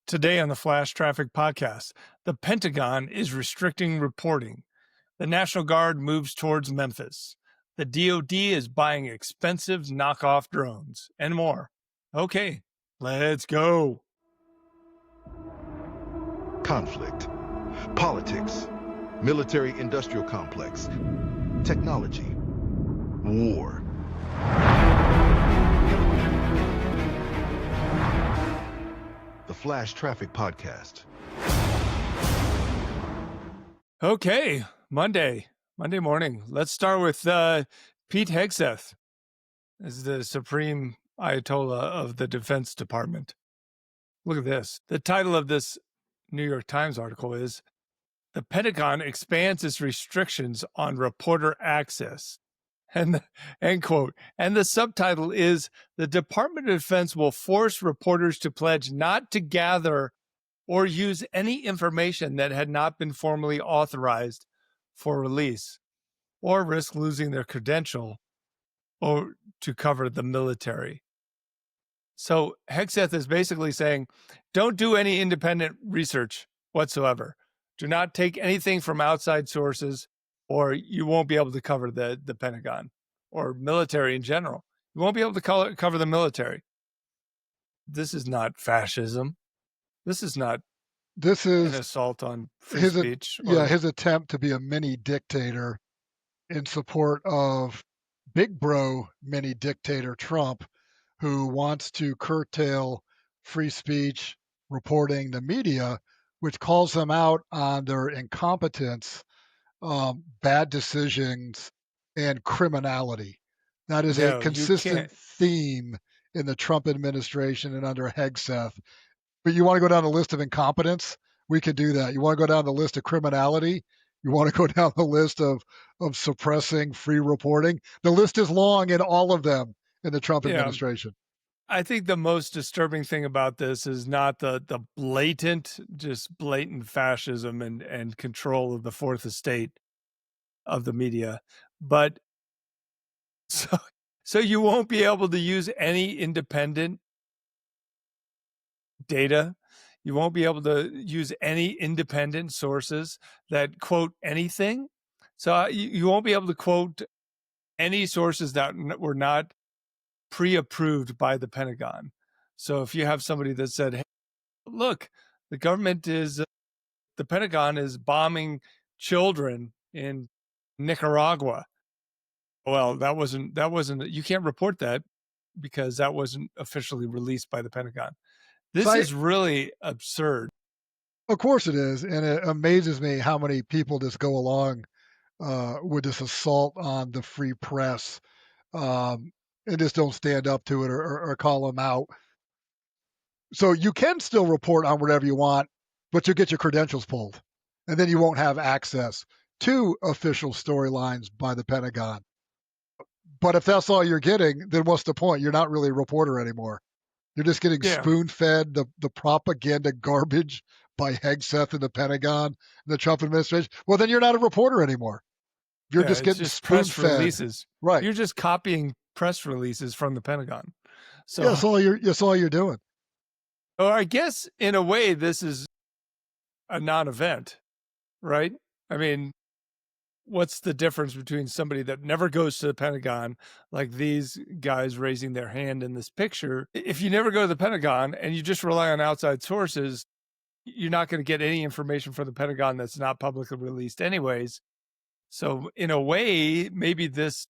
Today on the Flash Traffic Podcast, the Pentagon is restricting reporting. The National Guard moves towards Memphis. The DoD is buying expensive knockoff drones and more. Okay, let's go. Conflict, politics, military-industrial complex, technology, war. The Flash Traffic Podcast. Okay, Monday morning. Let's start with Pete Hegseth as the Supreme Ayatollah of the Defense Department. Look at this. The title of this New York Times article is "The Pentagon Expands Its Restrictions on Reporter Access." And end quote. And the subtitle is "The Department of Defense will force reporters to pledge not to gather or use any information that had not been formally authorized for release, or risk losing their credential or to cover the military." So Hegseth is basically saying, don't do any independent research whatsoever. Do not take anything from outside sources, or you won't be able to cover the Pentagon or military in general. You won't be able to cover the military. This is not fascism. This is not an assault on free speech. His attempt to be a mini dictator in support of big bro mini dictator Trump, who wants to curtail free speech, reporting, the media, which calls them out on their incompetence, bad decisions, and criminality. That is a consistent theme in the Trump administration and under Hegseth. But you want to go down the list of incompetence? We could do that. You want to go down the list of criminality? You want to go down the list of suppressing free reporting? The list is long in all of them in the Trump administration. I think the most disturbing thing about this is not the blatant fascism and control of the fourth estate of the media, but so you won't be able to use any independent data. You won't be able to use any independent sources that quote anything. So you won't be able to quote any sources that were not pre-approved by the Pentagon. So if you have somebody that said, hey, look, the Pentagon is bombing children in Nicaragua. Well, that wasn't, you can't report that because that wasn't officially released by the Pentagon. This is really absurd. Of course it is. And it amazes me how many people just go along with this assault on the free press and just don't stand up to it or call them out. So you can still report on whatever you want, but you'll get your credentials pulled. And then you won't have access to official storylines by the Pentagon. But if that's all you're getting, then what's the point? You're not really a reporter anymore. You're just getting spoon-fed the propaganda garbage by Hegseth and the Pentagon and the Trump administration. Well, then you're not a reporter anymore. You're just getting spoon-fed. Press releases. Right. You're just copying press releases from the Pentagon. So that's all you're doing. Or I guess in a way this is a non-event, right? I mean, what's the difference between somebody that never goes to the Pentagon, like these guys raising their hand in this picture? If you never go to the Pentagon and you just rely on outside sources, you're not going to get any information from the Pentagon that's not publicly released anyways. So in a way, maybe this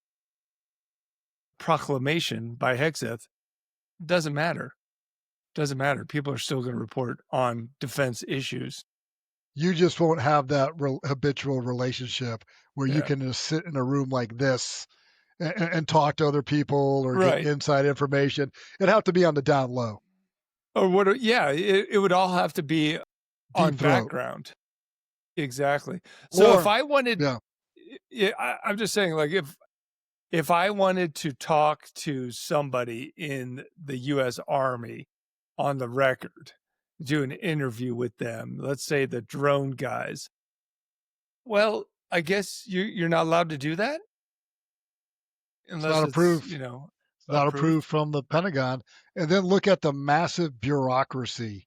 proclamation by Hegseth doesn't matter. Doesn't matter. People are still going to report on defense issues. You just won't have that habitual relationship where you can just sit in a room like this and talk to other people or get inside information. It'd have to be on the down low. Or what? Yeah, it would all have to be on background. Exactly. So if I wanted, I'm just saying, like if I wanted to talk to somebody in the U.S. Army on the record, do an interview with them, let's say the drone guys. Well, I guess you're not allowed to do that unless it's not approved. It's not approved from the Pentagon. And then look at the massive bureaucracy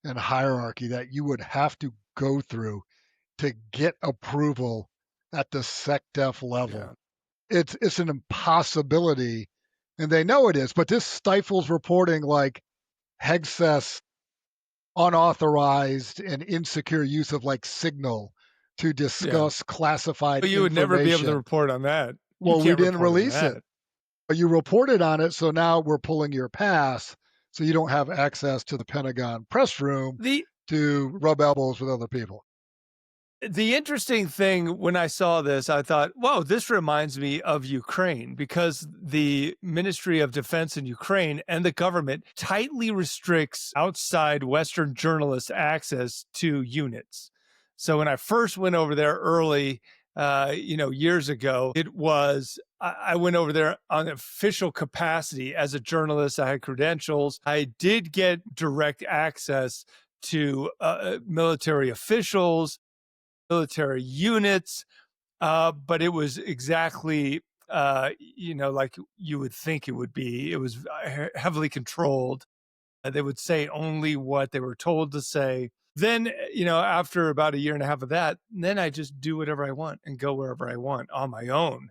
and hierarchy that you would have to go through to get approval at the SecDef level. Yeah. It's an impossibility, and they know it is, but this stifles reporting like Hegseth's unauthorized and insecure use of like Signal to Yeah. discuss classified But you would never be able to information. report on that. You Well, we can't didn't report on release it. that. But you reported on it, so now we're pulling your pass, so you don't have access to the Pentagon press room The to rub elbows with other people. The interesting thing when I saw this, I thought, whoa, this reminds me of Ukraine because the Ministry of Defense in Ukraine and the government tightly restricts outside Western journalists' access to units. So when I first went over there early, years ago, I went over there on official capacity as a journalist. I had credentials. I did get direct access to military officials, military units, but it was exactly, like you would think it would be. It was heavily controlled. They would say only what they were told to say. Then, after about a year and a half of that, then I just do whatever I want and go wherever I want on my own.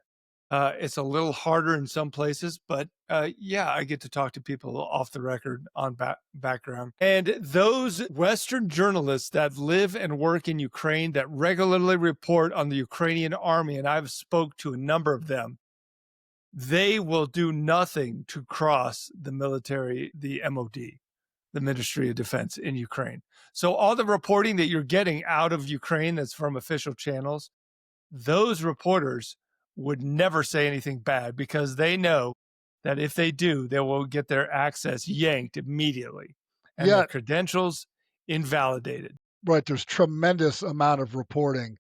It's a little harder in some places, but yeah, I get to talk to people off the record on background. And those Western journalists that live and work in Ukraine that regularly report on the Ukrainian army, and I've spoke to a number of them, they will do nothing to cross the military, the MOD, the Ministry of Defense in Ukraine. So all the reporting that you're getting out of Ukraine that's from official channels, those reporters would never say anything bad because they know that if they do, they will get their access yanked immediately and their Yet, credentials invalidated. right, there's tremendous amount of reporting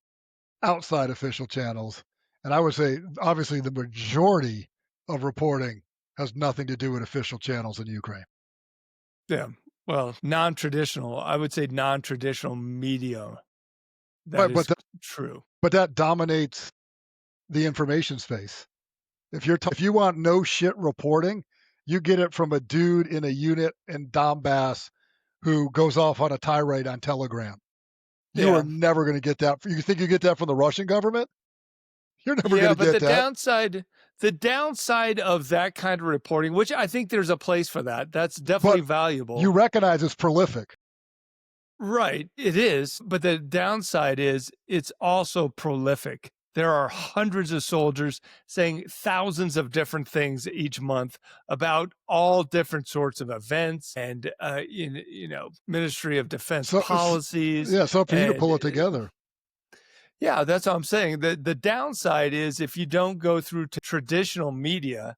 outside official channels. And I would say, obviously, the majority of reporting has nothing to do with official channels in Ukraine. Yeah. Well, non-traditional, I would say non-traditional media. That Right, is true. but that dominates the information space. If you want no shit reporting, you get it from a dude in a unit in Donbass who goes off on a tirade on Telegram. You are Yeah. never going to get that. You think you get that from the Russian government? You're never going Yeah, to but get that. the downside of that kind of reporting, which I think there's a place for that's definitely But valuable. you recognize it's prolific. Right, it is, but the downside is it's also prolific. There are hundreds of soldiers saying thousands of different things each month about all different sorts of events and Ministry of Defense So policies. yeah, it's up for you to And pull it together. yeah, that's what I'm saying. The downside is if you don't go through to traditional media,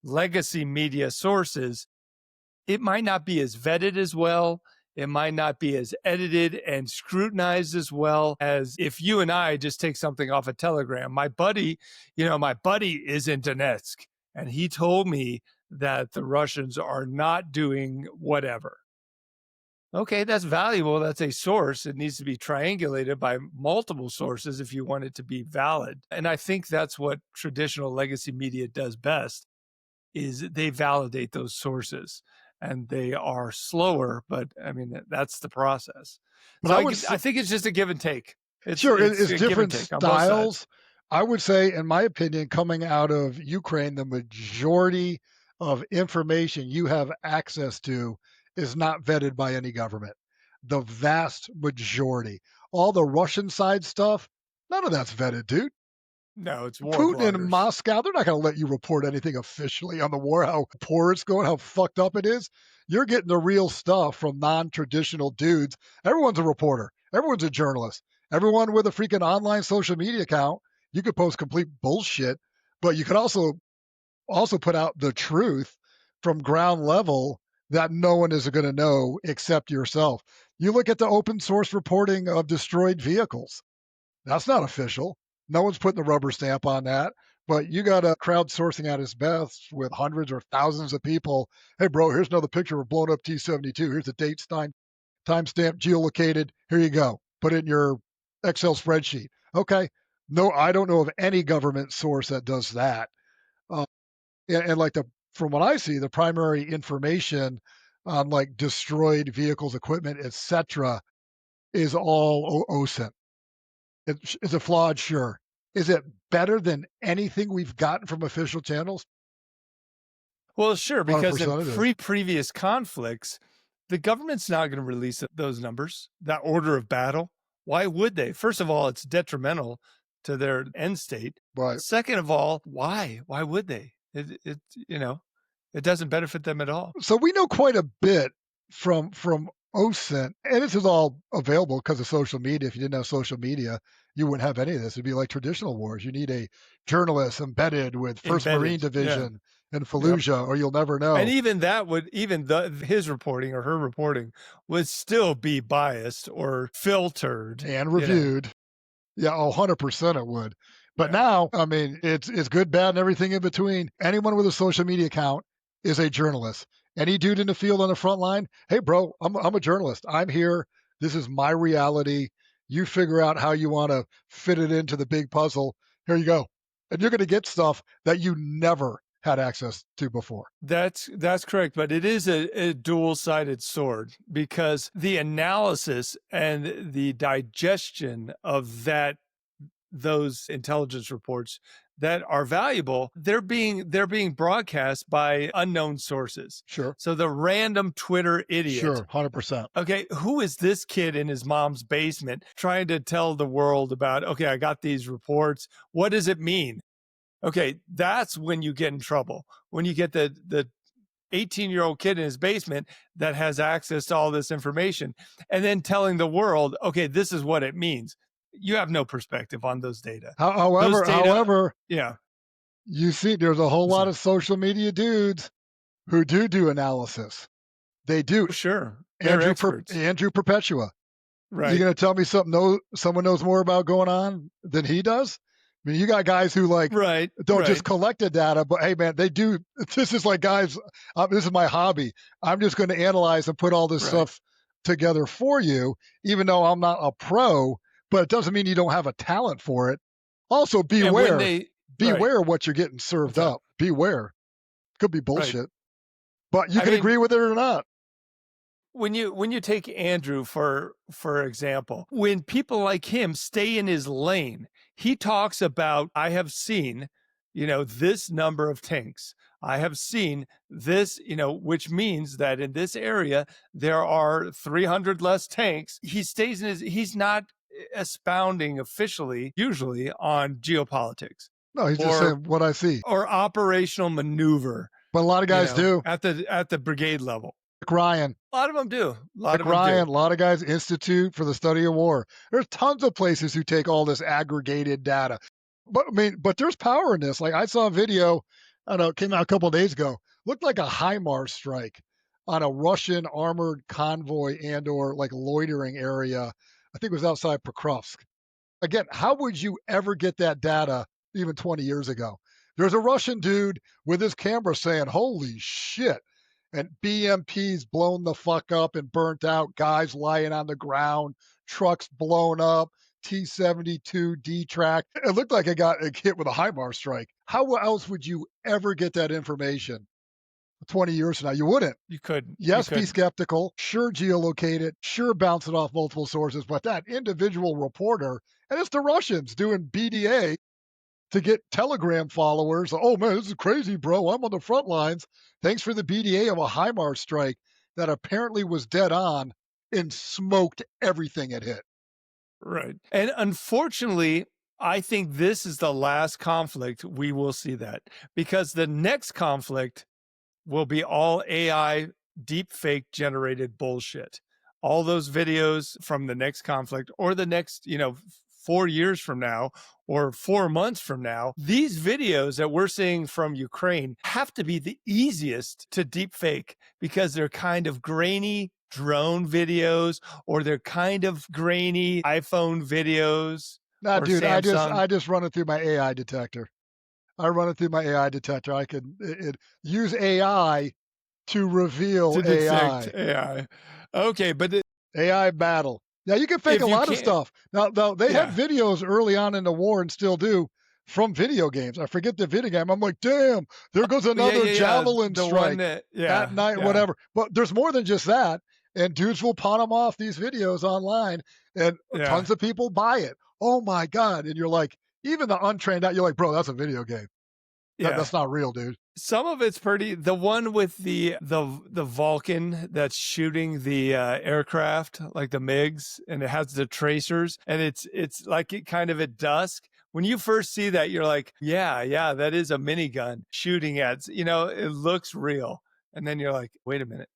legacy media sources, it might not be as vetted as well. It might not be as edited and scrutinized as well as if you and I just take something off a Telegram. My buddy is in Donetsk, and he told me that the Russians are not doing whatever. Okay, that's valuable. That's a source. It needs to be triangulated by multiple sources if you want it to be valid. And I think that's what traditional legacy media does best is they validate those sources and they are slower, but I mean, that's the process. But So I think it's just a give and take. Sure, It's it's a give and different take on both sides. styles. I would say, in my opinion, coming out of Ukraine, the majority of information you have access to is not vetted by any government. The vast majority. All the Russian side stuff, none of that's vetted, dude. No, it's war Putin and bloggers. Moscow, they're not going to let you report anything officially on the war, how poor it's going, how fucked up it is. You're getting the real stuff from non-traditional dudes. Everyone's a reporter. Everyone's a journalist. Everyone with a freaking online social media account, you could post complete bullshit, but you could also put out the truth from ground level that no one is going to know except yourself. You look at the open source reporting of destroyed vehicles. That's not official. No one's putting the rubber stamp on that. But you got a crowdsourcing at its best with hundreds or thousands of people. Hey, bro, here's another picture of a blown up T-72. Here's the date, timestamp, geolocated. Here you go. Put it in your Excel spreadsheet. Okay. No, I don't know of any government source that does that. And like from what I see, the primary information on like destroyed vehicles, equipment, etc., is all OSINT. Is it flawed? Sure. Is it better than anything we've gotten from official channels? Well, sure, because in 100% it is. previous conflicts, the government's not going to release those numbers, that order of battle. Why would they? First of all, it's detrimental to their end state. Right. Second of all, why? Why would they? It doesn't benefit them at all. So we know quite a bit from OSINT, and this is all available because of social media. If you didn't have social media, you wouldn't have any of this. It'd be like traditional wars. You need a journalist embedded with First Marine Embedded, yeah. Division in Yep. Fallujah, or you'll never know. And even that would, his reporting or her reporting would still be biased or filtered. And reviewed. Yeah, 100% it would. But Yeah. now, I mean, it's good, bad, and everything in between. Anyone with a social media account is a journalist. Any dude in the field on the front line, hey, bro, I'm a journalist. I'm here. This is my reality. You figure out how you want to fit it into the big puzzle. Here you go. And you're going to get stuff that you never had access to before. That's correct, but it is a dual-sided sword, because the analysis and the digestion of those intelligence reports that are valuable, they're being broadcast by unknown sources. Sure. So the random Twitter idiot. Sure, 100%. Okay, who is this kid in his mom's basement trying to tell the world about, okay, I got these reports. What does it mean? Okay, that's when you get in trouble. When you get the 18-year-old kid in his basement that has access to all this information and then telling the world, okay, this is what it means. You have no perspective on those data. However, yeah, you see, there's a whole lot of social media dudes who do analysis. They do. Sure, they're experts. Andrew Perpetua. Right. You going to tell me someone knows more about going on than he does? I mean, you got guys who don't just collect the data, but hey, man, they do. This is like, guys, this is my hobby. I'm just going to analyze and put all this stuff together for you, even though I'm not a pro. But it doesn't mean you don't have a talent for it. Also, beware. Beware what you're getting served up. Beware. Could be bullshit. But you can agree with it or not. When you take Andrew for example, when people like him stay in his lane, he talks about, I have seen, this number of tanks. I have seen this, which means that in this area there are 300 less tanks. He stays in he's not expounding officially, usually, on geopolitics. No, he's just saying what I see. Or operational maneuver. But a lot of guys do. At the brigade level. Ryan. A lot of them do. A lot of guys, Institute for the Study of War. There's tons of places who take all this aggregated data. But there's power in this. Like, I saw a video, I don't know, it came out a couple of days ago. Looked like a HIMARS strike on a Russian armored convoy and or like loitering area. I think it was outside Pokrovsk. Again, how would you ever get that data even 20 years ago? There's a Russian dude with his camera saying, holy shit. And BMPs blown the fuck up and burnt out, guys lying on the ground, trucks blown up, T-72 D-track. It looked like it got hit with a HIMARS strike. How else would you ever get that information 20 years from now? You wouldn't. You couldn't. Yes, be skeptical. Sure, geolocate it. Sure, bounce it off multiple sources. But that individual reporter, and it's the Russians doing BDA to get Telegram followers. Oh, man, this is crazy, bro. I'm on the front lines. Thanks for the BDA of a HIMARS strike that apparently was dead on and smoked everything it hit. Right. And unfortunately, I think this is the last conflict we will see that, because the next conflict will be all AI deep fake generated bullshit. All those videos from the next conflict or the next, 4 years from now or 4 months from now, these videos that we're seeing from Ukraine have to be the easiest to deep fake, because they're kind of grainy drone videos, or they're kind of grainy iPhone videos. Nah, dude, I just run it through my AI detector. I run it through my AI detector. I can use AI to reveal AI. Okay, but AI battle. Yeah, you can fake a lot of stuff. Now they had videos early on in the war and still do from video games. I forget the video game. I'm like, damn, there goes Yeah, another yeah, yeah. javelin The one strike that, at yeah, night, yeah, whatever. But there's more than just that. And dudes will pawn them off these videos online, and yeah, tons of people buy it. Oh my God. And you're like, even the untrained out, you're like, bro, that's a video game. yeah. That's not real, dude. Some of it's pretty. The one with the Vulcan that's shooting the aircraft, like the MiGs, and it has the tracers, and it's like it kind of at dusk. When you first see that, you're like, yeah, yeah, that is a minigun shooting at. It looks real, and then you're like, wait a minute,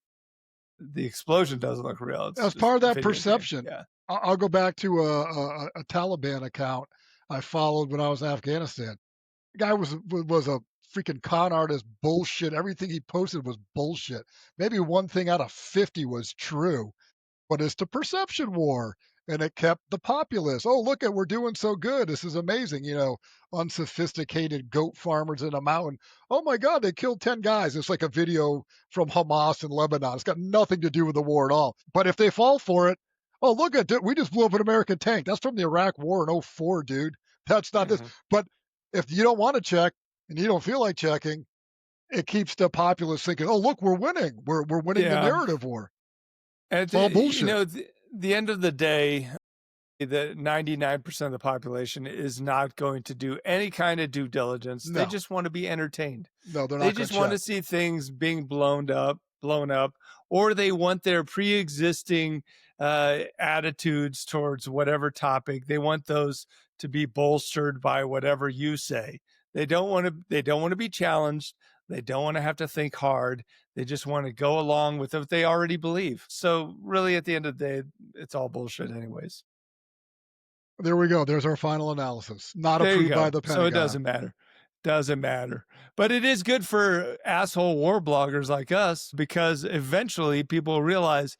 the explosion doesn't look real. It's As just part of a that video game. perception, Yeah, I'll go back to a Taliban account I followed when I was in Afghanistan. The guy was a freaking con artist, bullshit. Everything he posted was bullshit. Maybe one thing out of 50 was true, but it's the perception war. And it kept the populace. Oh, look at we're doing so good. This is amazing. Unsophisticated goat farmers in a mountain. Oh my God, they killed 10 guys. It's like a video from Hamas in Lebanon. It's got nothing to do with the war at all. But if they fall for it, oh, look at it. We just blew up an American tank. That's from the Iraq War in '04, dude. That's not this. hmm, But if you don't want to check and you don't feel like checking, it keeps the populace thinking, oh, look, we're winning. We're winning the yeah. narrative war. At It's all the, bullshit. the end of the day, the 99% of the population is not going to do any kind of due diligence. They No, just want to be entertained. no, they're They not going just to want check. to see things being blown up, or they want their pre-existing attitudes towards whatever topic. They want those to be bolstered by whatever you say. They don't want to. They don't want to be challenged. They don't want to have to think hard. They just want to go along with what they already believe. So really, at the end of the day, it's all bullshit, anyways. There we go. There's our final analysis. Not There you approved by go. the So it Pentagon. doesn't matter. Doesn't matter. But it is good for asshole war bloggers like us because eventually people realize,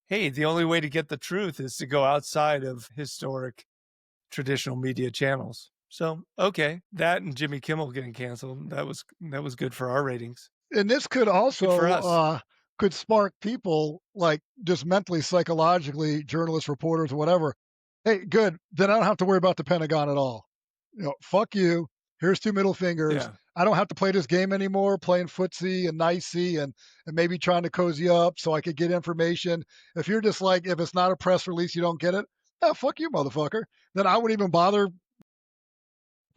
hey, the only way to get the truth is to go outside of historic traditional media channels. So, okay, that and Jimmy Kimmel getting canceled, that was good for our ratings. And this could Good for also us. could spark people like just mentally, psychologically, journalists, reporters, whatever. Hey, good. Then I don't have to worry about the Pentagon at all. Fuck you. Here's two middle fingers. Yeah. I don't have to play this game anymore, playing footsie and nicey and maybe trying to cozy up so I could get information. If you're just like, if it's not a press release, you don't get it. Yeah, fuck you, motherfucker. Then I wouldn't even bother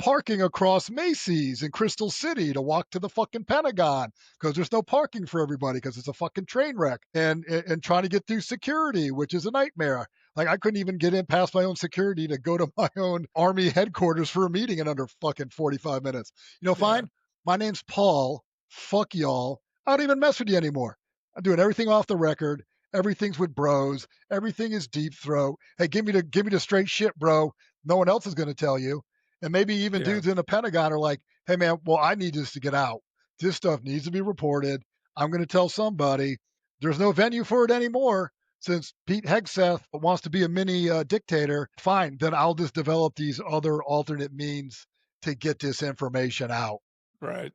parking across Macy's in Crystal City to walk to the fucking Pentagon because there's no parking for everybody because it's a fucking train wreck and trying to get through security, which is a nightmare. Like I couldn't even get in past my own security to go to my own army headquarters for a meeting in under fucking 45 minutes. Yeah. Fine. My name's Paul. Fuck y'all. I don't even mess with you anymore. I'm doing everything off the record. Everything's with bros. Everything is deep throat. Hey, give me the straight shit, bro. No one else is going to tell you. And maybe even Yeah. dudes in the Pentagon are like, hey, man, well, I need this to get out. This stuff needs to be reported. I'm going to tell somebody. There's no venue for it anymore since Pete Hegseth wants to be a mini dictator. Fine, then I'll just develop these other alternate means to get this information out. Right.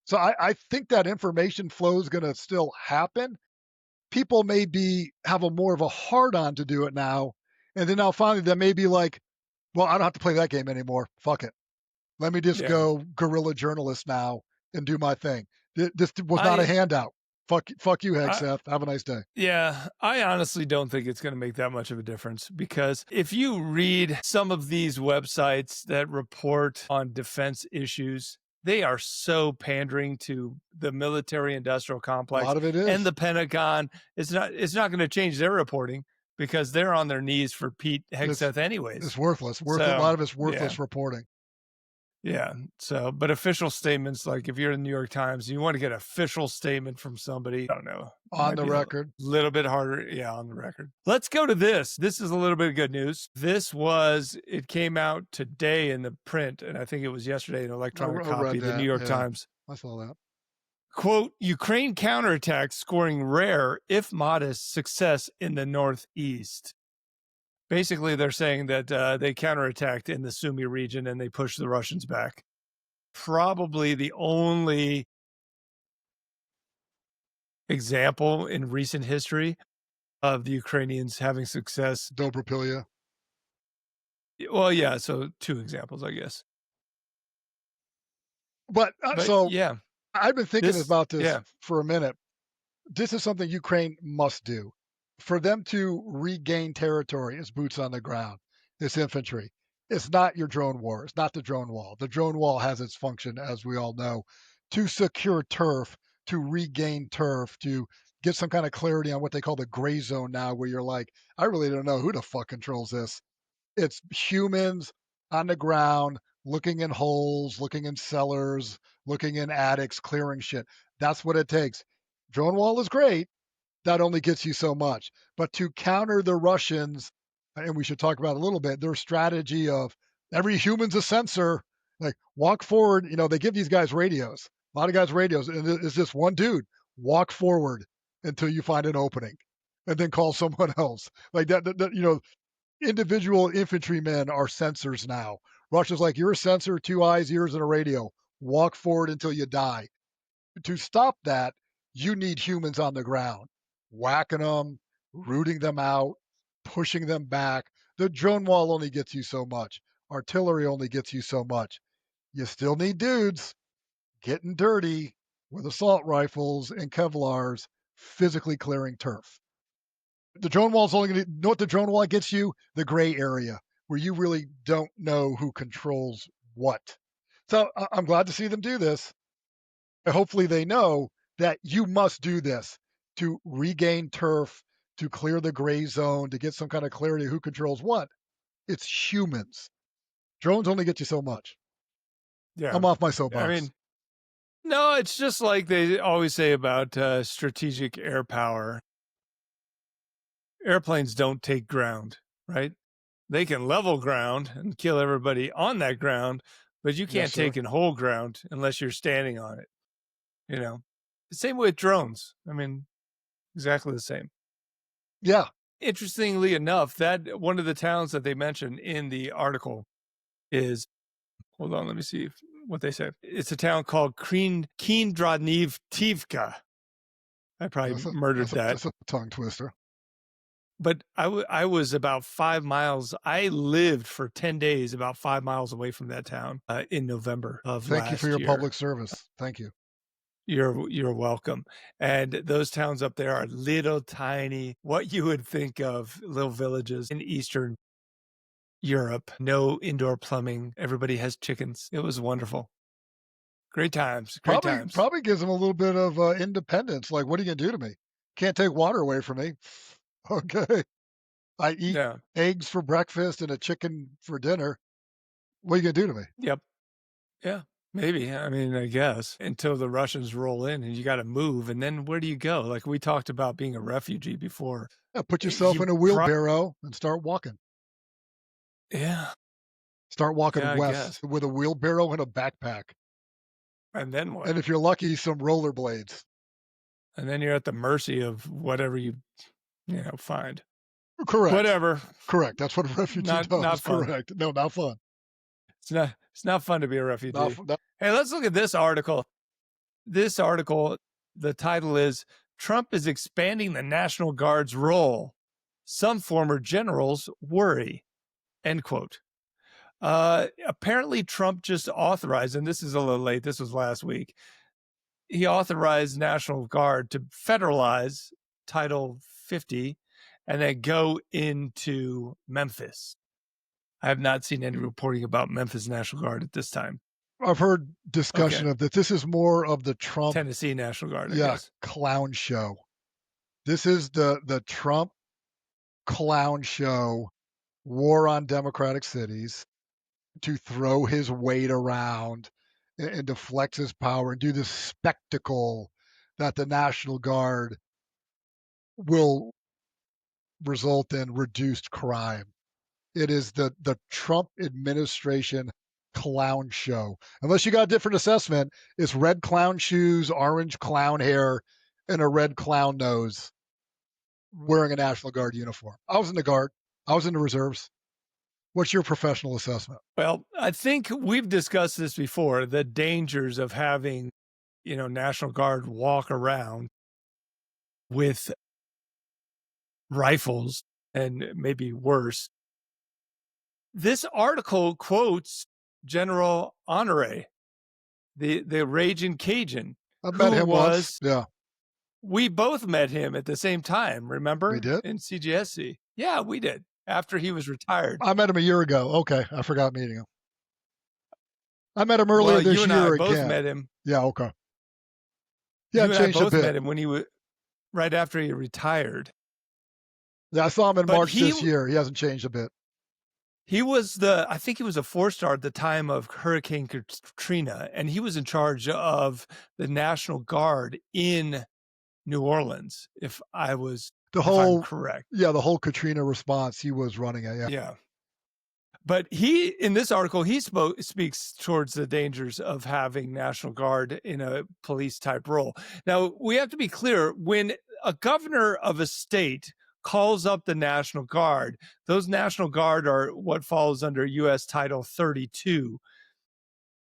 So I think that information flow is going to still happen. People may have a more of a hard on to do it now. And then now finally, they may be like, well, I don't have to play that game anymore. Fuck it. Let me just Yeah. go guerrilla journalist now and do my thing. This was not a I handout. Fuck you, I Hegseth. Have a nice day. Yeah, I honestly don't think it's going to make that much of a difference because if you read some of these websites that report on defense issues, they are so pandering to the military industrial A complex lot of it and is. the Pentagon. It's not going to change their reporting because they're on their knees for Pete It's Hegseth anyways. it's worthless. A So, lot of it's yeah. worthless reporting. Yeah. So, but official statements, like if you're in the New York Times, you want to get official statement from somebody, I don't know, On might the be a record. little bit harder. Yeah, on the record. Let's go to this. This is a little bit of good news. It came out today in the print, and I think it was yesterday in electronic I copy, read the New that. York Yeah, Times. I saw that. Quote, Ukraine counterattack scoring rare, if modest, success in the Northeast. Basically, they're saying that they counterattacked in the Sumy region and they pushed the Russians back. Probably the only example in recent history of the Ukrainians having success. Dobropilia. Well, yeah, so two examples, I guess. But But so yeah, I've been thinking this about this yeah, for a minute. This is something Ukraine must do. For them to regain territory is boots on the ground. It's infantry. It's not your drone war. It's not the drone wall. The drone wall has its function, as we all know, to secure turf, to regain turf, to get some kind of clarity on what they call the gray zone now, where you're like, I really don't know who the fuck controls this. It's humans on the ground looking in holes, looking in cellars, looking in attics, clearing shit. That's what it takes. Drone wall is great. That only gets you so much. But to counter the Russians, and we should talk about a little bit, their strategy of every human's a sensor, like walk forward. They give these guys radios, a lot of guys radios, and it's just one dude, walk forward until you find an opening and then call someone else. Like that, individual infantrymen are sensors now. Russia's like, you're a sensor, two eyes, ears, and a radio. Walk forward until you die. To stop that, you need humans on the ground, whacking them, rooting them out, pushing them back. The drone wall only gets you so much. Artillery only gets you so much. You still need dudes getting dirty with assault rifles and Kevlars, physically clearing turf. The drone wall is only going to know what the drone wall gets you, the gray area where you really don't know who controls what. So I'm glad to see them do this. Hopefully they know that you must do this to regain turf, to clear the gray zone, to get some kind of clarity who controls what. It's humans. Drones only get you so much. yeah. I'm off my I soapbox. mean, no, it's just like they always say about strategic air power. Airplanes don't take ground, right? They can level ground and kill everybody on that ground, but you Yes, can't take sir. and hold ground unless you're standing on it. You know, same with drones. I mean, exactly the same. Yeah. Interestingly enough, that one of the towns that they mentioned in the article is, hold on, let me see what they say. It's a town called Kiendradnivtivka. I probably That's a murdered that's a that. that's a tongue twister. But I was about 5 miles. I lived for 10 days about 5 miles away from that town in November of Thank you for last your year. public service. Thank you. You're welcome. And those towns up there are little tiny, what you would think of little villages in Eastern Europe. No indoor plumbing. Everybody has chickens. It was wonderful. Great times. Great Probably times. probably gives them a little bit of independence. Like, what are you gonna do to me? Can't take water away from me. Okay. I eat Yeah. eggs for breakfast and a chicken for dinner. What are you gonna do to me? Yep. Yeah. Maybe. I mean, I guess until the Russians roll in and you got to move. And then where do you go? Like we talked about being a refugee before. Yeah, put yourself You in a pro- wheelbarrow and start walking. yeah. Start Yeah, walking I guess. west with a wheelbarrow and a backpack. And then what? And if you're lucky, some rollerblades. And then you're at the mercy of whatever you find. Correct. Whatever. Correct. That's what a refugee Not does. fun. Correct. No, not fun. It's not fun to be a Not, refugee. not Hey, let's look at this article. This article, the title is Trump is expanding the National Guard's role. Some former generals worry. End quote. Apparently Trump just authorized, and this is a little late, this was last week. He authorized National Guard to federalize Title 50 and then go into Memphis. I have not seen any reporting about Memphis National Guard at this time. I've heard discussion Okay. of that. This is more of the Trump, Tennessee National Guard, I yeah, guess. clown show. This is the Trump clown show, war on democratic cities, to throw his weight around and to flex his power and do this spectacle that the National Guard will result in reduced crime. It is the Trump administration clown show. Unless you got a different assessment, it's red clown shoes, orange clown hair, and a red clown nose wearing a National Guard uniform. I was in the Guard. I was in the reserves. What's your professional assessment? Well, I think we've discussed this before, the dangers of having, National Guard walk around with rifles and maybe worse. This article quotes General Honore, the Raging Cajun, I met who him once. was Yeah, we both met him at the same time, we remember? did. In CGSC. Yeah, we did, after he was retired. I met him a year ago. Okay, I forgot meeting him. I met him earlier Well, you this and I year both again. met him Yeah, okay. Yeah, you it and I changed a both bit. met him when he was right after he retired. Yeah, I saw him in But March this year. He hasn't changed a bit. he was the I think he was a four-star at the time of Hurricane Katrina, and he was in charge of the National Guard in New Orleans, The if I'm whole, correct. yeah, the whole Katrina response he was running it. Yeah. Yeah. But in this article, he speaks towards the dangers of having National Guard in a police type role. Now, we have to be clear, when a governor of a state calls up the National Guard, those National Guard are what falls under US Title 32,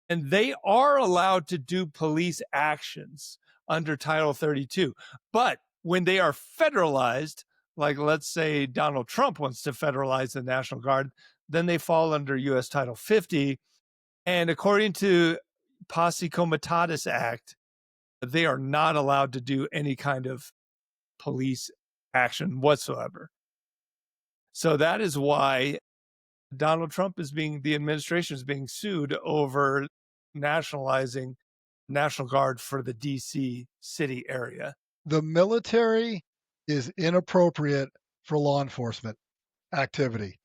and they are allowed to do police actions under Title 32. But when they are federalized, like let's say Donald Trump wants to federalize the National Guard, then they fall under US Title 50. And according to Posse Comitatus Act, they are not allowed to do any kind of police action whatsoever. So that is why Donald Trump the administration is being sued over nationalizing National Guard for the DC city area. The military is inappropriate for law enforcement activity.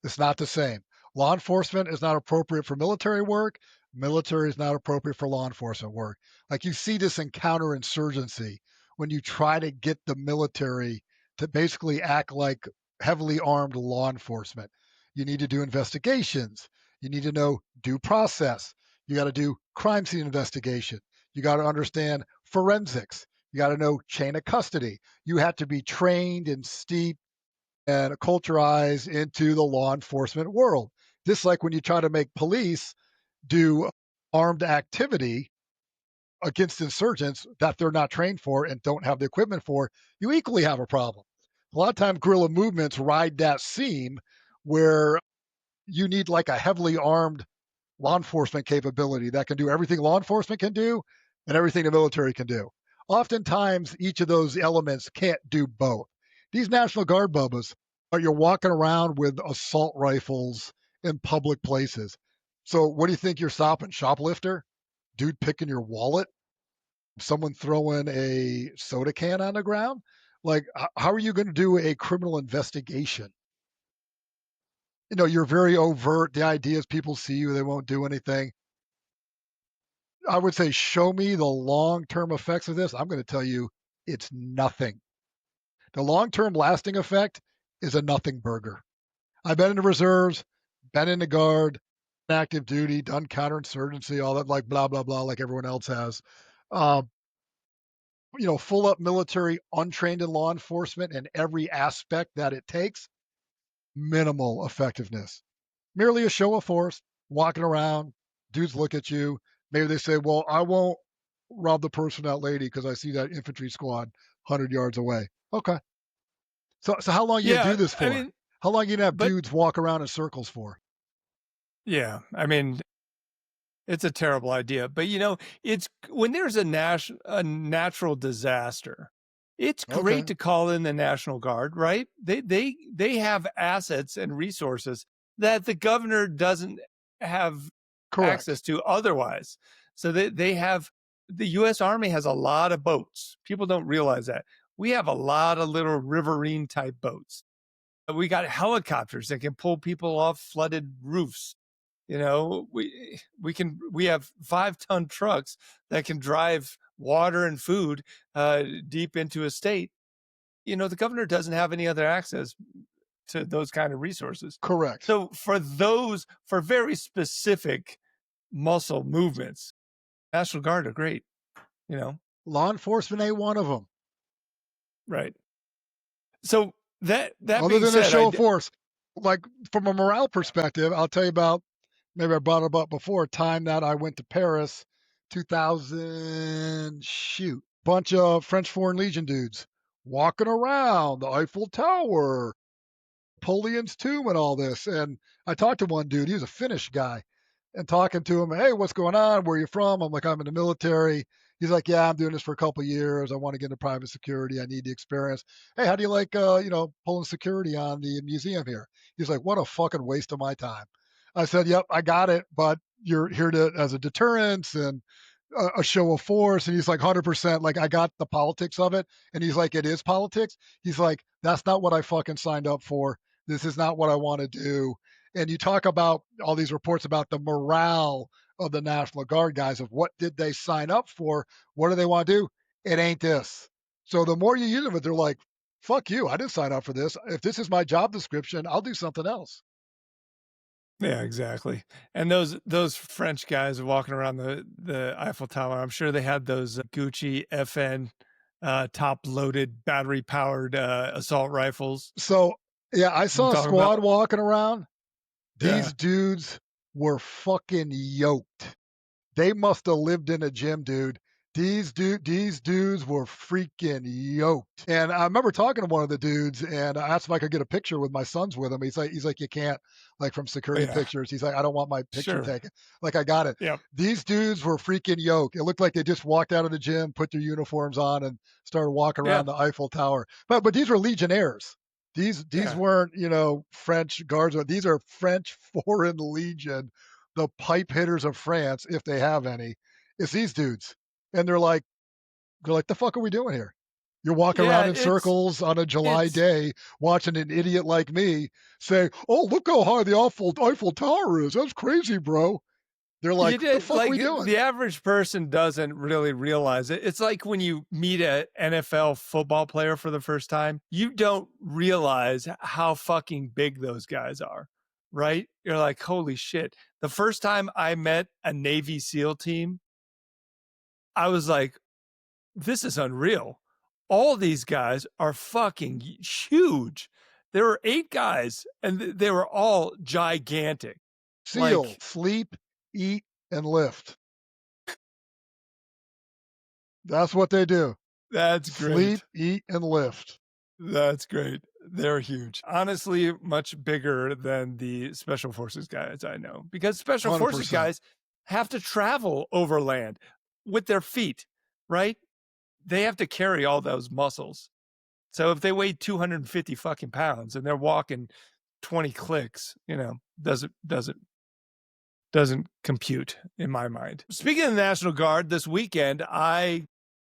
It's not the same. Law enforcement is not appropriate for military work. Military is not appropriate for law enforcement work. Like you see this in counterinsurgency when you try to get the military to basically act like heavily armed law enforcement. You need to do investigations. You need to know due process. You got to do crime scene investigation. You got to understand forensics. You got to know chain of custody. You have to be trained and steeped and acculturized into the law enforcement world. Just like when you try to make police do armed activity against insurgents that they're not trained for and don't have the equipment for, you equally have a problem. A lot of times, guerrilla movements ride that seam where you need like a heavily armed law enforcement capability that can do everything law enforcement can do and everything the military can do. Oftentimes, each of those elements can't do both. These National Guard bubbas are you're walking around with assault rifles in public places. So, what do you think you're stopping? Shoplifter? Dude picking your wallet? Someone throwing a soda can on the ground? Like, how are you going to do a criminal investigation? You know, you're very overt. The idea is people see you, they won't do anything. I would say, show me the long term effects of this. I'm going to tell you it's nothing. The long term lasting effect is a nothing burger. I've been in the reserves, been in the guard, active duty, done counterinsurgency, all that, like blah, blah, blah, like everyone else has. Uh, full up military, untrained in law enforcement and every aspect that it takes, minimal effectiveness. Merely a show of force, walking around, dudes look at you. Maybe they say, well, I won't rob the person, that lady, because I see that infantry squad 100 yards away. Okay. So how long are you going to Yeah, do this I for? mean, How long are you going to have but dudes walk around in circles for? yeah, I mean, it's a terrible idea. But it's when there's a natural disaster, it's great Okay. to call in the National Guard, right? They have assets and resources that the governor doesn't have Correct. access to otherwise. So they have the US Army has a lot of boats. People don't realize that. We have a lot of little riverine type boats. We got helicopters that can pull people off flooded roofs. We have 5-ton trucks that can drive water and food deep into a state. The governor doesn't have any other access to those kind of resources. Correct. So for very specific muscle movements, National Guard are great, Law enforcement ain't one of them. right? So that Other being than a said, show of force. Like from a morale perspective, I'll tell you about, maybe I brought it up before, a time that I went to Paris, 2000, shoot, bunch of French Foreign Legion dudes walking around the Eiffel Tower, Napoleon's tomb and all this. And I talked to one dude, he was a Finnish guy. and talking to him. Hey, what's going on? Where are you from? I'm like, I'm in the military. He's like, yeah, I'm doing this for a couple of years. I want to get into private security. I need the experience. Hey, how do you like, pulling security on the museum here? He's like, what a fucking waste of my time. I said, yep, I got it, but you're here to as a deterrence and a show of force. And he's like, 100%. Like, I got the politics of it. And he's like, it is politics. He's like, that's not what I fucking signed up for. This is not what I want to do. And you talk about all these reports about the morale of the National Guard guys of what did they sign up for? What do they want to do? It ain't this. So the more you use of it, they're like, fuck you. I didn't sign up for this. If this is my job description, I'll do something else. Yeah, exactly. And those French guys walking around the Eiffel Tower, I'm sure they had those Gucci FN top-loaded battery-powered assault rifles. So yeah, I I'm saw a talking squad about. walking around. Yeah, These dudes were fucking yoked. They must have lived in a gym, dude. These dudes were freaking yoked. And I remember talking to one of the dudes and I asked if I could get a picture with my sons with him. He's like, you can't, like from security yeah, pictures. He's like, I don't want my picture sure. taken. Like, I got it. Yeah, These dudes were freaking yoked. It looked like they just walked out of the gym, put their uniforms on, and started walking yeah, around the Eiffel Tower. But these were legionnaires. These yeah. weren't, French guards. These are French Foreign Legion, the pipe hitters of France, if they have any. It's these dudes. And they're like, the fuck are we doing here? You're walking Yeah, around in it's circles on a July it's day watching an idiot like me say, "Oh, look how high the Eiffel Tower is. That's crazy, bro." They're you like, "What the did fuck are like we doing?" the average person doesn't really realize it. It's like when you meet a NFL football player for the first time, you don't realize how fucking big those guys are, right? You're like, holy shit. The first time I met a Navy SEAL team, I was like, this is unreal. All these guys are fucking huge. There were 8 guys and they were all gigantic. SEAL, Like, sleep, eat, and lift. That's what they do. that's Sleep, great. eat, and lift. That's great. They're huge. Honestly, much bigger than the special forces guys I know because special forces 100%. guys have to travel overland with their feet, right? They have to carry all those muscles. So if they weigh 250 fucking pounds and they're walking 20 clicks, doesn't compute in my mind. Speaking of the National Guard, this weekend I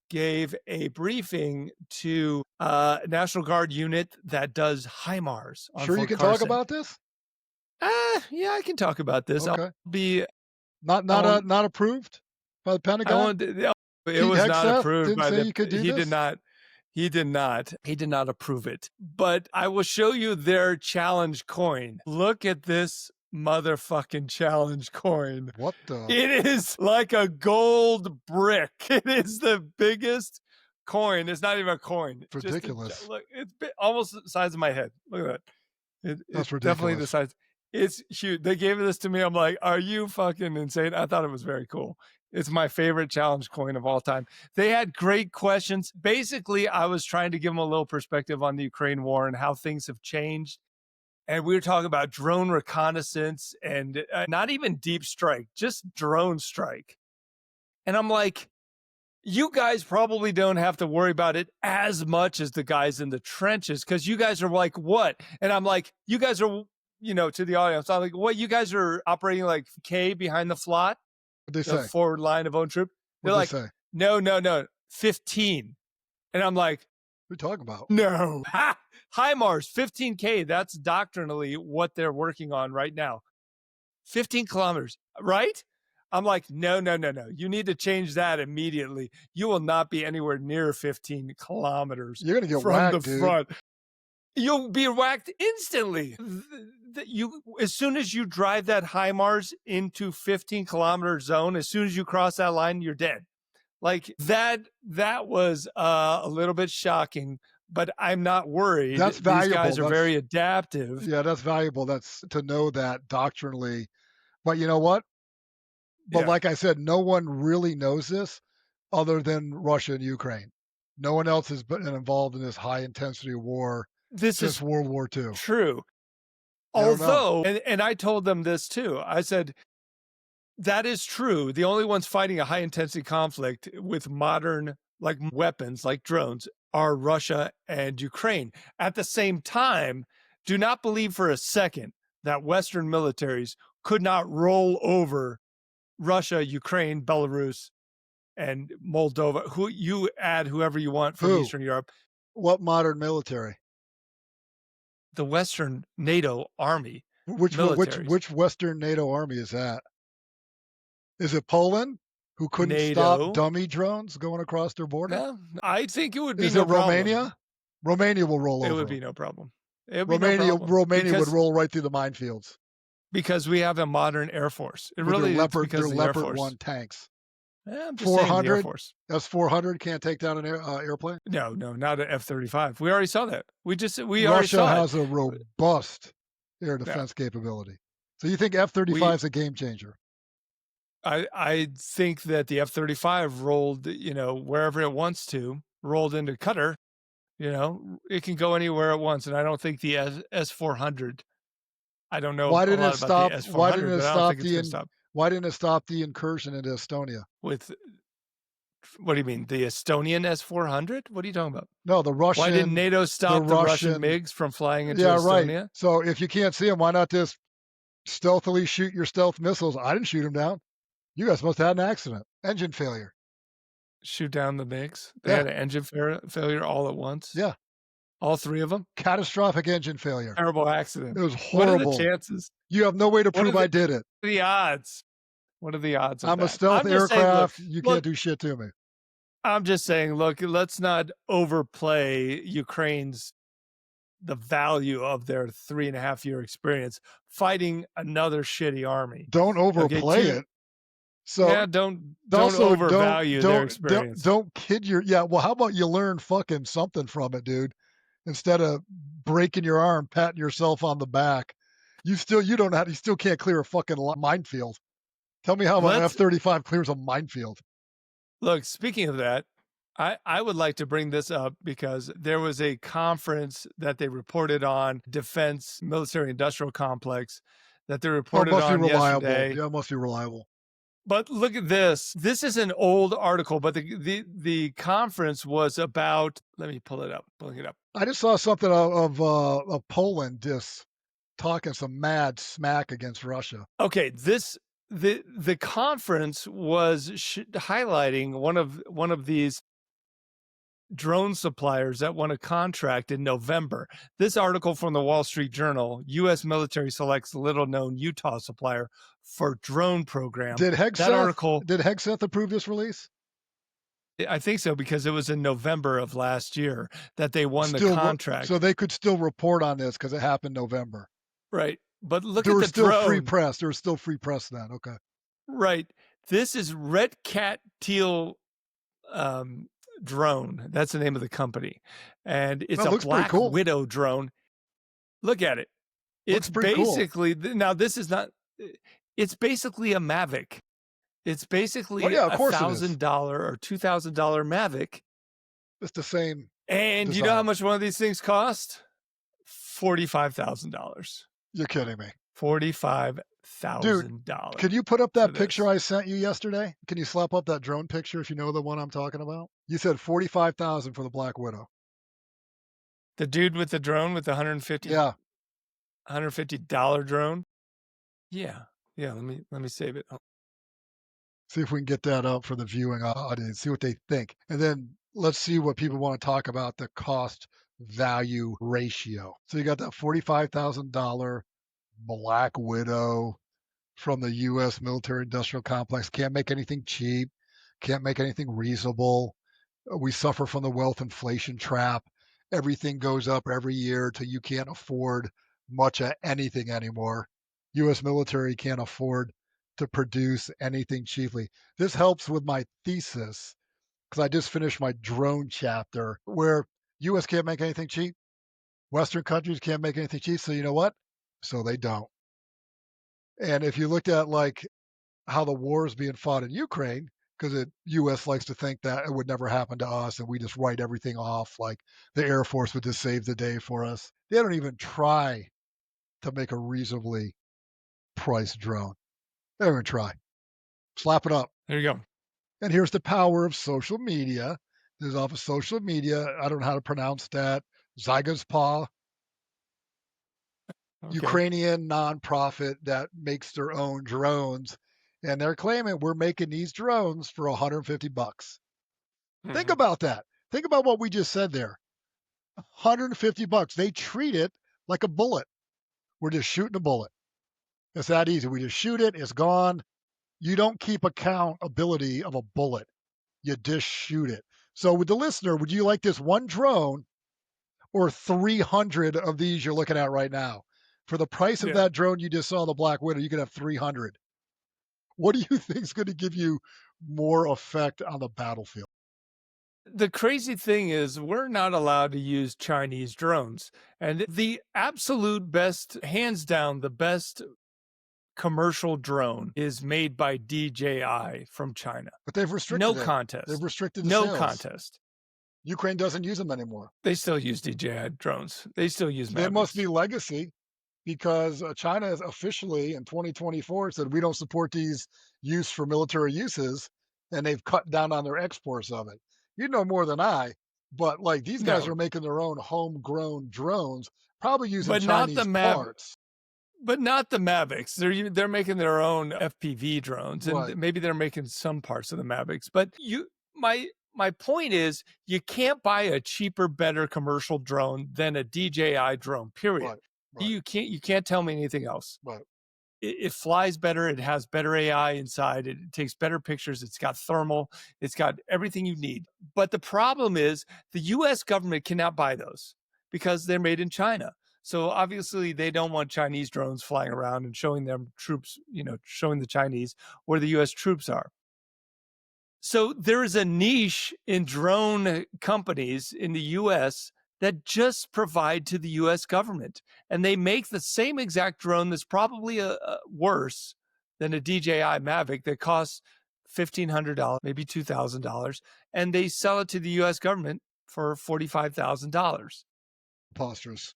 gave a briefing to a National Guard unit that does HIMARS on Sure you Fort can talk Carson. about this? Yeah, I can talk about this. I'll Okay. be. Not I not won't. not approved by the I Pentagon? won't. It Pete was not Hegseth approved didn't by say the. you could do He did this? not. He did not. He did not approve it. But I will show you their challenge coin. Look at this motherfucking challenge coin. What the It is like a gold brick. It is the biggest coin. It's not even a coin. It's ridiculous. Look. It's almost the size of my head. Look at that. It's That's definitely the ridiculous. size. It's huge. They gave this to me. I'm like, are you fucking insane? I thought it was very cool. It's my favorite challenge coin of all time. They had great questions. Basically, I was trying to give them a little perspective on the Ukraine war and how things have changed. And we were talking about drone reconnaissance and not even deep strike, just drone strike. And I'm like, you guys probably don't have to worry about it as much as the guys in the trenches because you guys are like, what? And I'm like, you guys are, to the audience, I'm like, what? You guys are operating like K behind the flot, What'd they the say? forward line of own troop? They're What'd they like, say? no, 15. And I'm like, What are you talking about? no. HIMARS, 15K. That's doctrinally what they're working on right now. 15 kilometers, right? I'm like, no. You need to change that immediately. You will not be anywhere near 15 kilometers You're gonna get from whacked, the dude. front. You'll be whacked instantly. As soon as you drive that HIMARS into 15-kilometer zone, as soon as you cross that line, you're dead. Like that was a little bit shocking, but I'm not worried. That's These valuable. guys are very adaptive. Yeah, that's valuable. That's to know that doctrinally. But you know what? But Yeah. like I said, no one really knows this other than Russia and Ukraine. No one else has been involved in this high intensity war This since is World War II. true. They don't know. Although, and I told them this too. I said, That is true. The only ones fighting a high intensity conflict with modern like weapons like drones are Russia and Ukraine. At the same time, do not believe for a second that Western militaries could not roll over Russia, Ukraine, Belarus, and Moldova. Who you add whoever you want from Who? Eastern Europe, What modern military? the Western NATO army Which one? militaries. Which Western NATO army is that? Is it Poland, who couldn't stop NATO. dummy drones going across their border? Yeah, I think it would be Is it no Romania? problem. Romania will roll It over would them. be no problem. It would be no Romania, problem Romania would roll right through the minefields because we have a modern Air Force. It with really is their because of the Air Leopard Force. 1 tanks. I'm just saying the Air 400, Force. S-400 can't take down an airplane. No, not an F-35. We already saw that. We already Russia saw has it. a robust air defense capability. So you think F-35 is a game changer? I think that the F-35 rolled, wherever it wants to, rolled into Qatar. It can go anywhere it wants, and I don't think the S-400. I don't know Why a didn't lot it about stop? the S-400, Why didn't it but I don't stop think it's going to stop. Why didn't it stop the incursion into Estonia? With what do you mean, the Estonian S-400? What are you talking about? No, the Russian. Why didn't NATO stop the Russian MiGs from flying into Estonia? Right. So if you can't see them, why not just stealthily shoot your stealth missiles? I didn't shoot them down. You guys must have had an accident, engine failure. Shoot down the MiGs. They had an engine failure all at once. Yeah, all three of them. Catastrophic engine failure. Terrible accident. It was horrible. What are the chances? You have no way to prove I did it. The odds. What are the odds? I'm of a that? stealth aircraft. Saying, you can't do shit to me. I'm just saying, look, let's not overplay the value of their 3.5-year experience fighting another shitty army. Don't overplay it. So yeah, don't overvalue their experience. Don't kid well, how about you learn fucking something from it, dude? Instead of breaking your arm, patting yourself on the back. You still can't clear a fucking minefield. Tell me how an F-35 clears a minefield. Look, speaking of that, I would like to bring this up because there was a conference that they reported on, defense military industrial complex, that they reported on yesterday. Yeah, it must be reliable. But look at this. This is an old article, but the conference was about. Let me pull it up. Pulling it up. I just saw something of Poland just talking some mad smack against Russia. Okay, the conference was highlighting one of these drone suppliers that won a contract in November. This article from the Wall Street Journal: U.S. military selects little-known Utah supplier for drone program. Did Hegseth approve this release? I think so, because it was in November of last year that they won the contract. So they could still report on this because it happened November. Right. But look there at was the still drone. Free press. There was still free press then. Okay. Right. This is Red Cat Teal drone. That's the name of the company. And it's a Black Widow drone. Look at it. It's basically cool. Now this is not. It's basically a Mavic. It's basically $1,000 or $2,000 Mavic. It's the same. And design. You know how much one of these things cost? $45,000. You're kidding me. $45,000. Can you put up that picture I sent you yesterday? Can you slap up that drone picture if you know the one I'm talking about? You said $45,000 for the Black Widow. The dude with the drone with the $150 drone. Yeah. Let me save it. See if we can get that up for the viewing audience. See what they think, and then let's see what people want to talk about, the cost value ratio. So you got that $45,000 Black Widow from the U.S. military industrial complex. Can't make anything cheap. Can't make anything reasonable. We suffer from the wealth inflation trap. Everything goes up every year till you can't afford much of anything anymore. U.S. military can't afford to produce anything cheaply. This helps with my thesis because I just finished my drone chapter where U.S. can't make anything cheap. Western countries can't make anything cheap. So you know what? So they don't. And if you looked at like how the war is being fought in Ukraine, because the U.S. likes to think that it would never happen to us and we just write everything off, like the Air Force would just save the day for us. They don't even try to make a reasonably priced drone. They don't even try. Slap it up. There you go. And here's the power of social media. There's off of social media. I don't know how to pronounce that. Zygospaw, Okay. Ukrainian nonprofit that makes their own drones. And they're claiming we're making these drones for $150. Think Mhm. about that. Think about what we just said there. $150. They treat it like a bullet. We're just shooting a bullet. It's that easy. We just shoot it, it's gone. You don't keep accountability of a bullet. You just shoot it. So with the listener, would you like this one drone or 300 of these you're looking at right now? For the price of Yeah. that drone you just saw, the Black Widow, you could have 300. What do you think is going to give you more effect on the battlefield? The crazy thing is, we're not allowed to use Chinese drones. And the absolute best, hands down, the best commercial drone is made by DJI from China. But they've No restricted it. They've contest. restricted the No sales. contest. Ukraine doesn't use them anymore. They still use DJI drones. They still use They must Mavics. be legacy because China has officially in 2024 said we don't support these use for military uses, and they've cut down on their exports of it. You know more than I, but like these guys No, are making their own homegrown drones, probably using but not the Chinese Mav. parts. But not the Mavics. They're making their own FPV drones, and Right, maybe they're making some parts of the Mavics. But my point is, you can't buy a cheaper, better commercial drone than a DJI drone. Period. right, right, You can't tell me anything else. right. It flies better. It has better AI inside. It takes better pictures. It's got thermal. It's got everything you need. But the problem is the US government cannot buy those because they're made in China. So obviously they don't want Chinese drones flying around and showing them troops, showing the Chinese where the US troops are. So there is a niche in drone companies in the US that just provide to the US government. And they make the same exact drone that's probably worse than a DJI Mavic that costs $1,500, maybe $2,000. And they sell it to the US government for $45,000. Preposterous.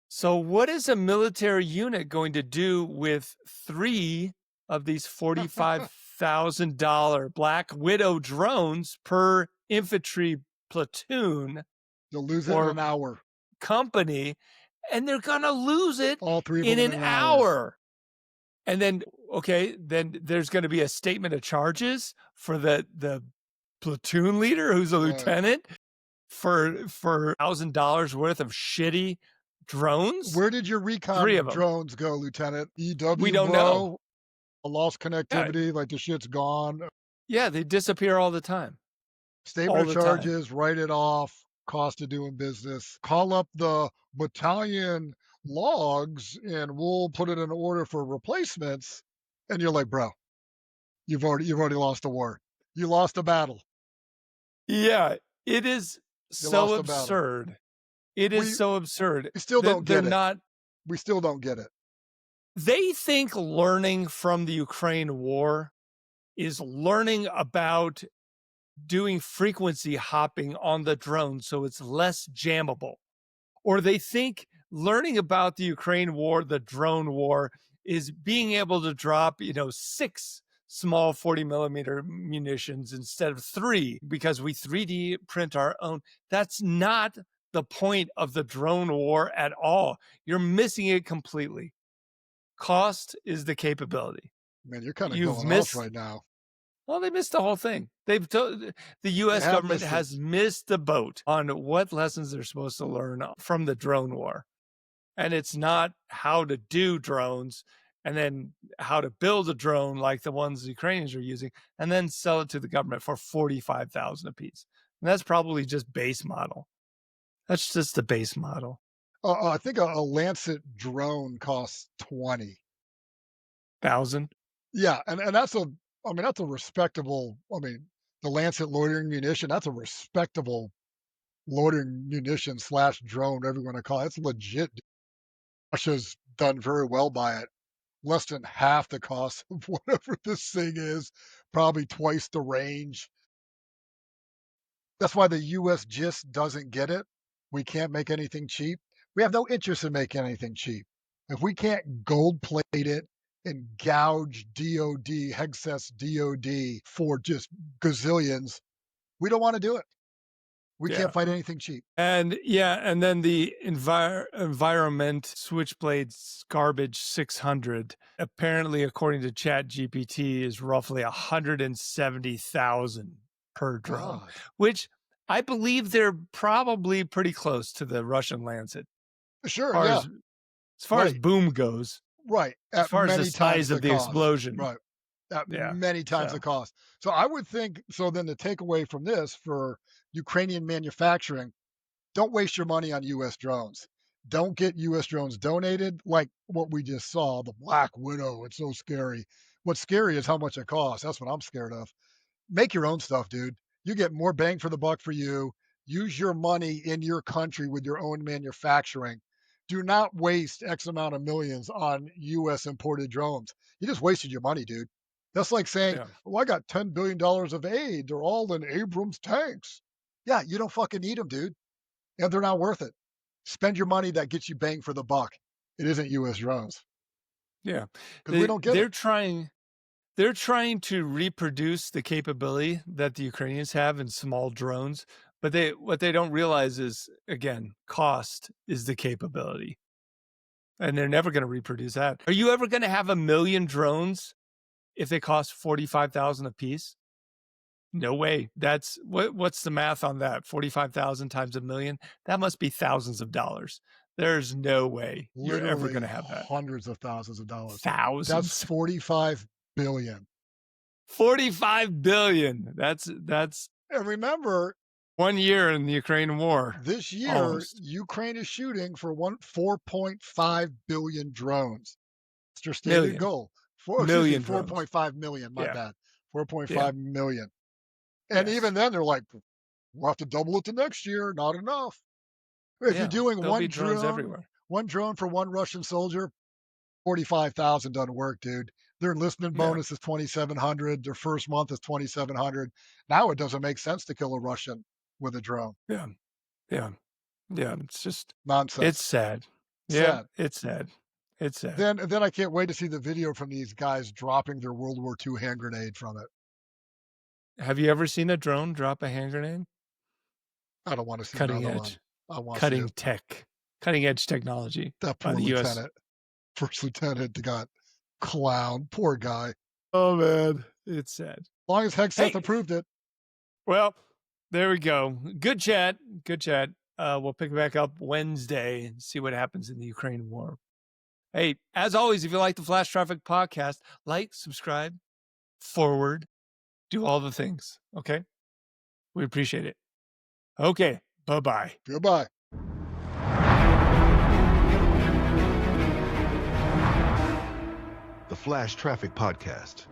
So, what is a military unit going to do with three of these $45,000 Black Widow drones per infantry platoon You'll lose it in or an hour. company? And they're going to lose it All three of in them in an an hour. hour. And then, okay, then there's going to be a statement of charges for the platoon leader who's a Right. lieutenant for $1,000 worth of shitty drones. Where did your Three recon of them. drones go, Lieutenant? EW, We don't bro? know. Lost Yeah, connectivity, like the shit's gone. yeah, they disappear all the time. Statement All of the time. charges, write it off, cost of doing business. Call up the battalion logs and we'll put it in order for replacements. And you're like, bro, you've already lost a war. You lost a battle. Yeah, it is You so lost a battle. absurd. It We is so absurd we still don't that they're get it. not. We still don't get it. They think learning from the Ukraine war is learning about doing frequency hopping on the drone so it's less jammable. Or they think learning about the Ukraine war, the drone war, is being able to drop, 6 small 40 millimeter munitions instead of 3 because we 3D print our own. That's not the point of the drone war at all. You're missing it completely. Cost is the capability. Man, you're kind of You've going off missed. right now. Well, they missed the whole thing. The They U.S. have government missed it. has missed the boat on what lessons they're supposed to learn from the drone war. And it's not how to do drones and then how to build a drone like the ones the Ukrainians are using and then sell it to the government for $45,000 a piece. And that's probably just base model. That's just the base model. I think a Lancet drone costs 20. 1,000. Yeah, and that's that's a respectable. The Lancet loitering munition, that's a respectable loitering munition slash drone, whatever you want to call it. It's legit. Russia's done very well by it. Less than half the cost of whatever this thing is, probably twice the range. That's why the US just doesn't get it. We can't make anything cheap. We have no interest in making anything cheap. If we can't gold plate it and gouge DOD, Hexas DOD for just gazillions. We don't want to do it. We Yeah. can't fight anything cheap. And yeah, and then the environment switchblades garbage 600, apparently, according to Chat GPT, is roughly 170,000 per drone, God. which I believe they're probably pretty close to the Russian Lancet. Sure, Far yeah. as far as Right. boom goes, Right. as At far as the many times size the of the cost. explosion. Right. At Yeah. many times the So cost. So I would think so then the takeaway from this for Ukrainian manufacturing, don't waste your money on US drones. Don't get US drones donated like what we just saw, the Black Widow. It's so scary. What's scary is how much it costs. That's what I'm scared of. Make your own stuff, dude. You get more bang for the buck for you. Use your money in your country with your own manufacturing. Do not waste X amount of millions on US imported drones. You just wasted your money, dude. That's like saying, yeah. "Oh, I got $10 billion of aid. They're all in Abrams tanks." Yeah, you don't fucking need them, dude. And they're not worth it. Spend your money that gets you bang for the buck. It isn't US drones Yeah. because we don't get They're it. trying to reproduce the capability that the Ukrainians have in small drones, but what they don't realize is, again, cost is the capability, and they're never going to reproduce that. Are you ever going to have 1,000,000 drones if they cost 45,000 a piece? No way. That's what's the math on that? 45,000 times 1,000,000. That must be thousands of dollars. There's no way you're ever going Literally to have that. hundreds of thousands of dollars. That's Thousands. 45 billion. 45 billion. That's And remember, 1 year in the Ukraine war, this year, almost. Ukraine is shooting for 4.5 billion drones. It's their stated Million. goal. Excuse me, Million drones. 4.5 million. My Yeah. bad. 4.5 Yeah. million. And Yes. even then, they're like, we'll have to double it to next year. Not enough. If you're Yeah. doing There'll be drones everywhere. one drone for one Russian soldier, 45,000 doesn't work, dude. Their enlistment Yeah. bonus is 2,700. Their first month is 2,700. Now it doesn't make sense to kill a Russian with a drone. Yeah. Yeah. Yeah. It's just, Nonsense. it's sad. Yeah. Sad. It's sad. It's sad. Then I can't wait to see the video from these guys dropping their World War II hand grenade from it. Have you ever seen a drone drop a hand grenade? I don't want to see Cutting another edge. one. I want to see Cutting it. tech. Cutting edge technology That by poor the US. lieutenant, first lieutenant, got clown. Poor guy. As Oh, man. It's sad. long as Hexeth Hey. approved it. Well, there we go. Good chat. Good chat. We'll pick it back up Wednesday and see what happens in the Ukraine war. Hey, as always, if you like the Flash Traffic podcast, like, subscribe, forward, do all the things. Okay? We appreciate it. Okay. Bye-bye. Goodbye. The Flash Traffic Podcast.